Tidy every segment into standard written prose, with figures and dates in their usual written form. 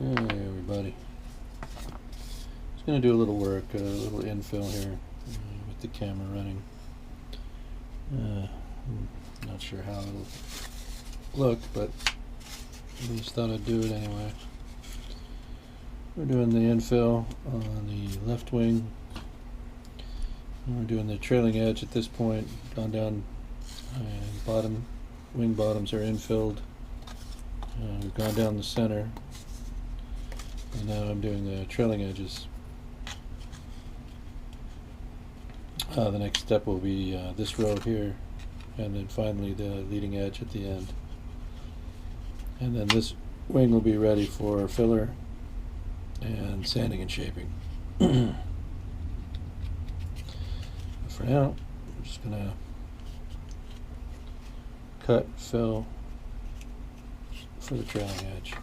Hey everybody. Just going to do a little work, a little infill here with the camera running. Not sure how it'll look, but I just thought I'd do it anyway. We're doing the infill on the left wing. We're doing the trailing edge at this point. Gone down and wing bottoms are infilled. We've gone down the center. And now I'm doing the trailing edges. The next step will be this row here, and then finally the leading edge at the end. And then this wing will be ready for filler and sanding and shaping. For now, I'm just going to cut, fill for the trailing edge.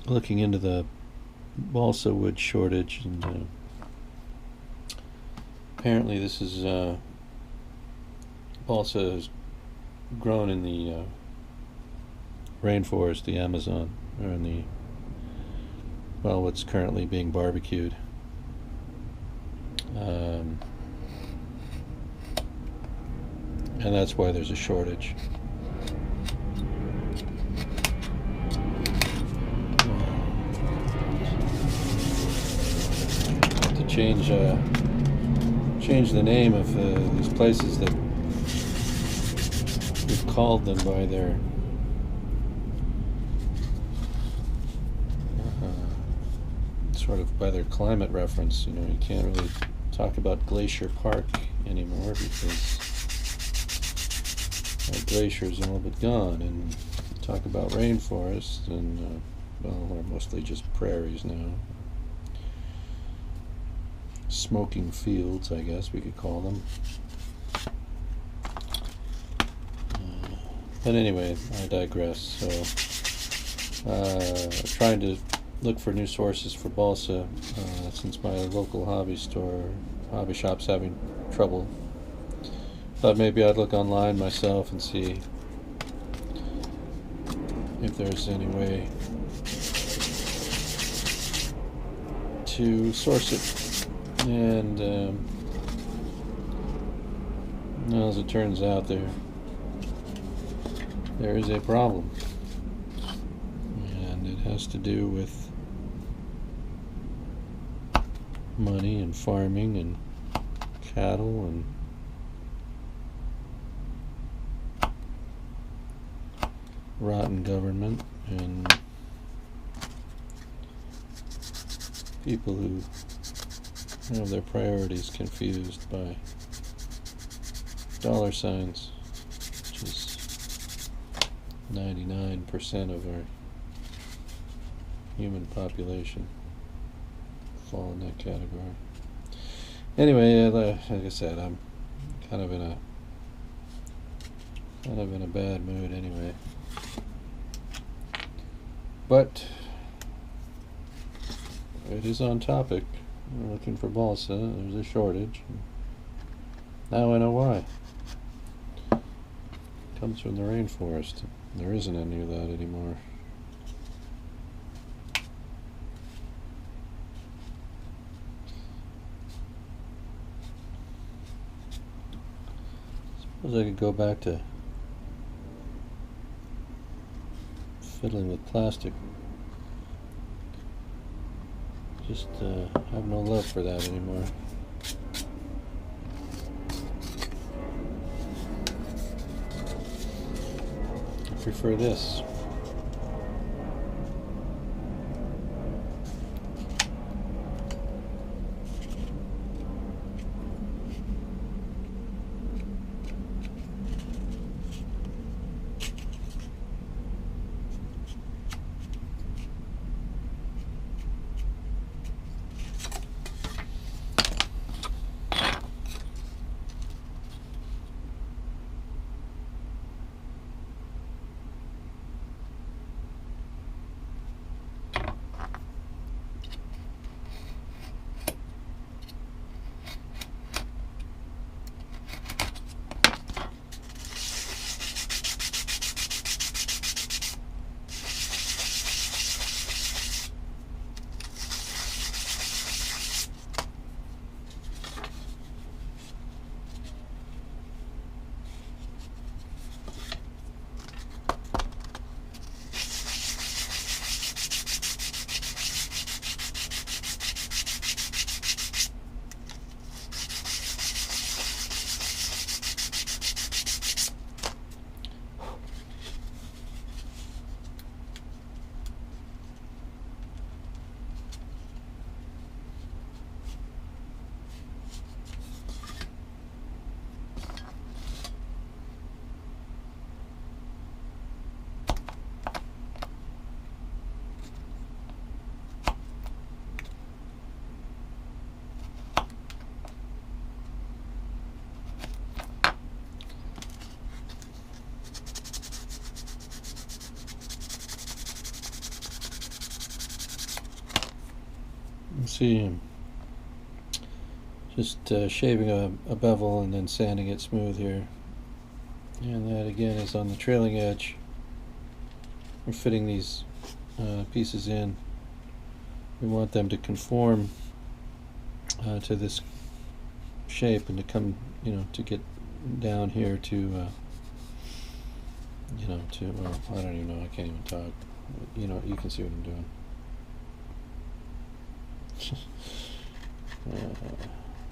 Looking into the balsa wood shortage, and apparently this is balsa is grown in the rainforest, the Amazon, or in the, well, what's currently being barbecued. And that's why there's a shortage. To change the name of these places that we've called them by their sort of by their climate reference. You know, you can't really talk about Glacier Park anymore because our glaciers are all but gone, and talk about rainforests, and well, they're mostly just prairies now. Smoking fields, I guess we could call them. But anyway, I digress. So, trying to look for new sources for balsa since my local hobby shop's having trouble. Thought maybe I'd look online myself and see if there's any way to source it. And as it turns out, there is a problem, and it has to do with money and farming and cattle and rotten government and people who have their priorities confused by dollar signs, which is 99% of our human population fall in that category. Anyway, like I said, I'm kind of in a bad mood anyway. But it is on topic. We're looking for balsa. There's a shortage. Now I know why. It comes from the rainforest. There isn't any of that anymore. Suppose I could go back to fiddling with plastic. Just have no love for that anymore. I prefer this. see him just shaving a bevel and then sanding it smooth here. And that again is on the trailing edge. We're fitting these pieces in. We want them to conform to this shape and to come, to get down here to, well, I don't even know, I can't even talk. You can see what I'm doing.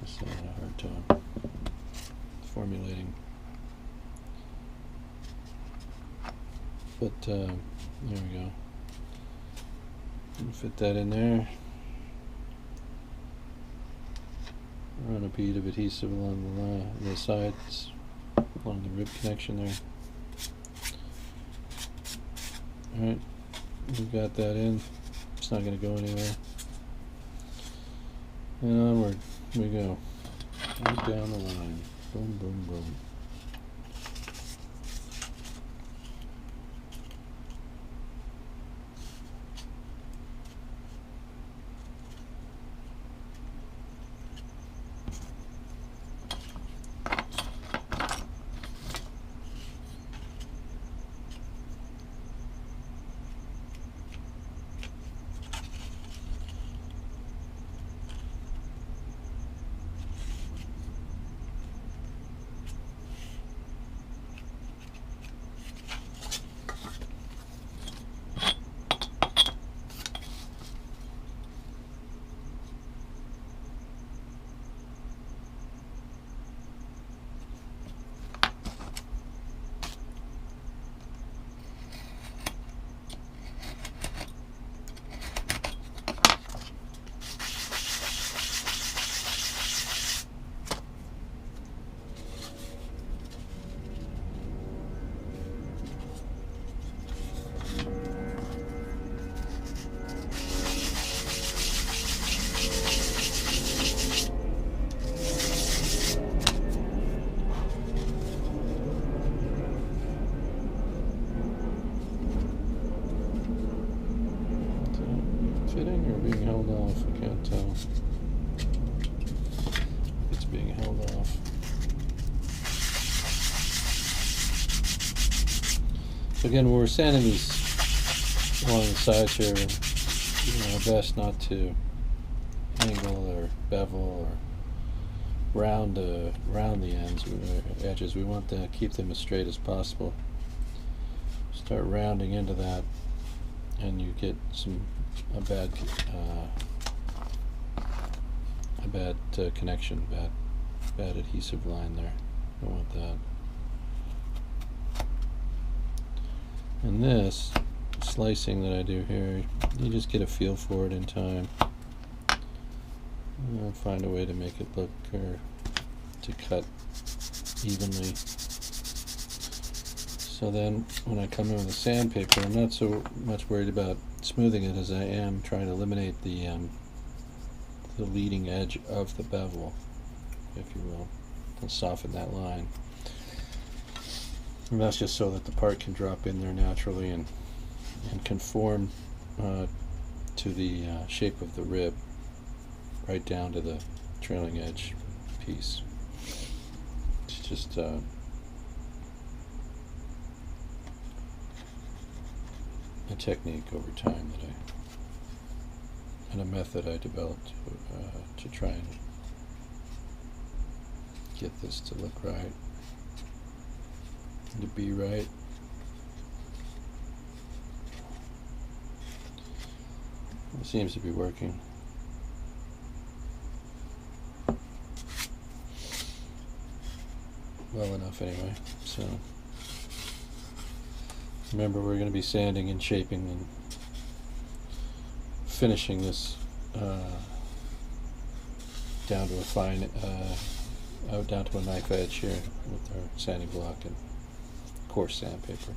It's not a hard time formulating. But there we go. Fit that in there. Run a bead of adhesive along the sides, along the rib connection there. Alright, we've got that in. It's not going to go anywhere. And onward we go. Right down the line. Boom, boom, boom. Fitting or being held off? I can't tell. It's being held off. So again, when we're sanding these along the sides here, best not to angle or bevel or round the edges. We want to keep them as straight as possible. Start rounding into that, and you get a bad connection, bad adhesive line there. Don't want that. And this slicing that I do here, you just get a feel for it in time. I'll find a way to make it look or to cut evenly. So then when I come in with a sandpaper, I'm not so much worried about smoothing it as I am trying to eliminate the leading edge of the bevel, if you will, and soften that line. And that's just so that the part can drop in there naturally and conform to the shape of the rib, right down to the trailing edge piece. It's just a technique over time and a method I developed to try and get this to look right, to be right. It seems to be working. Well enough anyway. So remember, we're going to be sanding and shaping and finishing this down to a fine, down to a knife edge here with our sanding block and coarse sandpaper.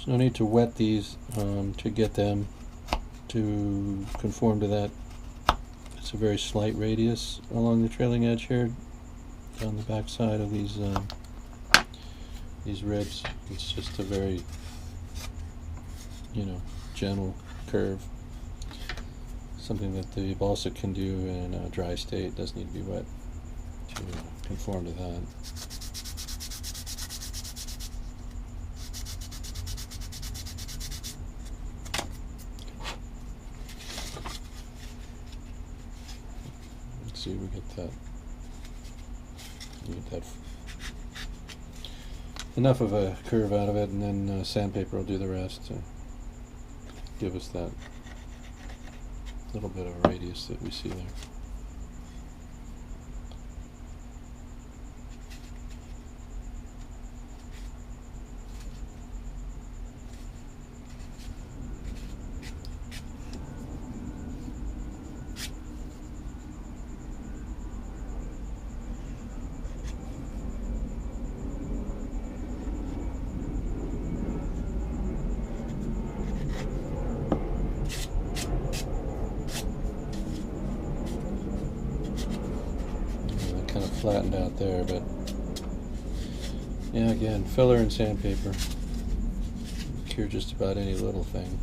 There's no need to wet these to get them to conform to that. It's a very slight radius along the trailing edge here on the back side of these ribs. It's just a very, gentle curve. Something that the balsa can do in a dry state. Doesn't need to be wet to conform to that. Let's see if we get that. Enough of a curve out of it, and then sandpaper will do the rest to give us that little bit of a radius that we see there. Kind of flattened out there, but yeah, again, filler and sandpaper cure just about any little thing.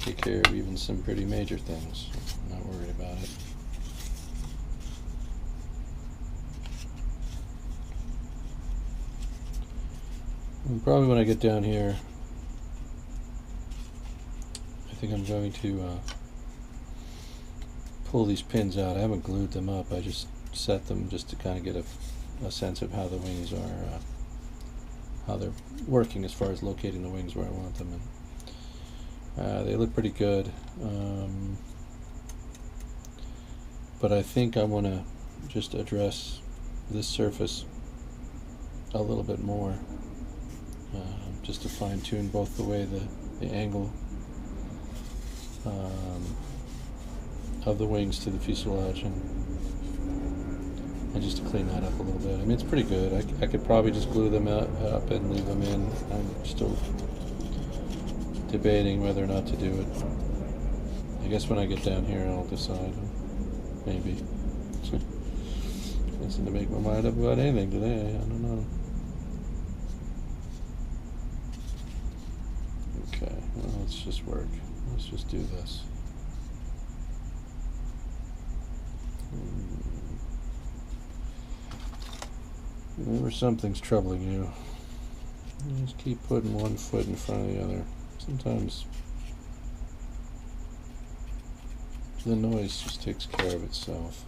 Take care of even some pretty major things. I'm not worried about it. And probably when I get down here, I think I'm going to pull these pins out. I haven't glued them up. I just set them just to kind of get a sense of how the wings are, how they're working as far as locating the wings where I want them. And they look pretty good, but I think I want to just address this surface a little bit more, just to fine tune both the way the angle of the wings to the fuselage, and just to clean that up a little bit. I mean, it's pretty good. I could probably just glue them up and leave them in. I'm still debating whether or not to do it. I guess when I get down here I'll decide. Maybe. I seem to make my mind up about anything today. I don't know. Okay, well, let's just work. Let's just do this. Whenever something's troubling you, you just keep putting one foot in front of the other. Sometimes the noise just takes care of itself.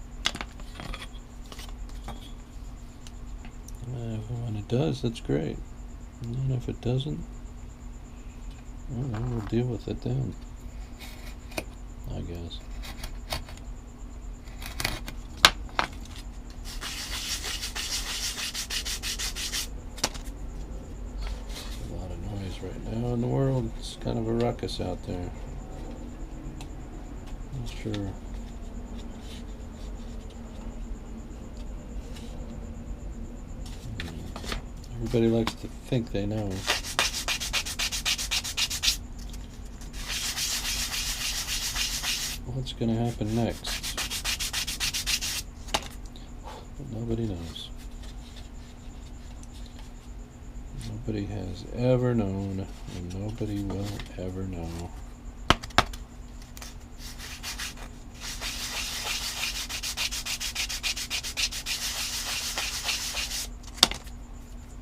When it does, that's great. And if it doesn't, well, we'll deal with it then, I guess. Right now in the world, it's kind of a ruckus out there. Not sure. Everybody likes to think they know. What's going to happen next? But nobody knows. Nobody has ever known, and nobody will ever know.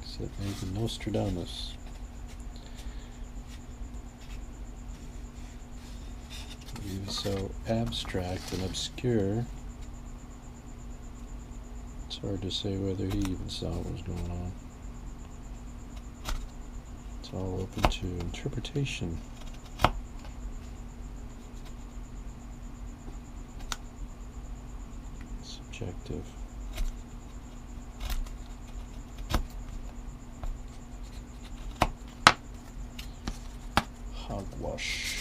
Except maybe Nostradamus. He was so abstract and obscure, it's hard to say whether he even saw what was going on. It's all open to interpretation. Subjective. Hogwash.